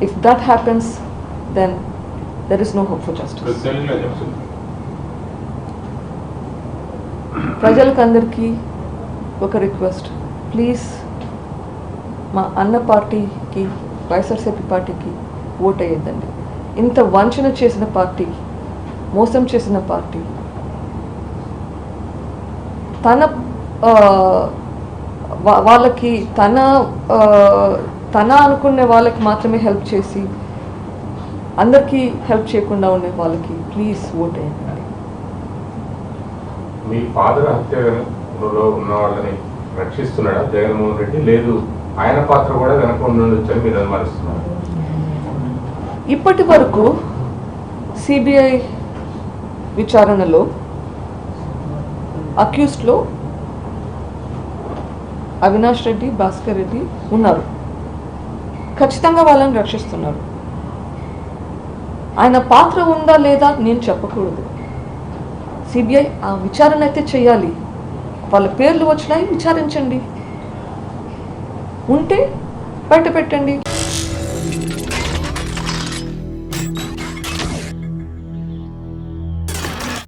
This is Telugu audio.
If that happens, then there is no hope for justice. ప్రజలకందరికీ ఒక రిక్వెస్ట్, ప్లీజ్ మా అన్న పార్టీకి, వైఎస్ఆర్సీపీ పార్టీకి ఓట్ అయ్యేద్దండి. ఇంత వంచన చేసిన పార్టీ, మోసం చేసిన పార్టీ, తన వాళ్ళకి తన అనుకునే వాళ్ళకి మాత్రమే హెల్ప్ చేసి అందరికీ హెల్ప్ చేయకుండా ఉండే వాళ్ళకి ప్లీజ్ ఓట్ అయ్యండి. మీ ఫాదర్ హత్యలో ఉన్న వాళ్ళని రక్షిస్తున్నాడా జగన్మోహన్ రెడ్డి? లేదు ఆయన పాత్ర కూడా వెనక ఉండొచ్చని మీరు అనుమానిస్తున్నారు? ఇప్పటి వరకు సిబిఐ విచారణలో అక్యూస్డ్లో అవినాష్ రెడ్డి, భాస్కర్ రెడ్డి ఉన్నారు. ఖచ్చితంగా వాళ్ళని రక్షిస్తున్నారు. ఆయన పాత్ర ఉందా లేదా నేను చెప్పకూడదు. సిబిఐ ఆ విచారణ అయితే చేయాలి. వాళ్ళ పేర్లు వచ్చినాయి, విచారించండి. ఉంటే బయట పెట్టండి.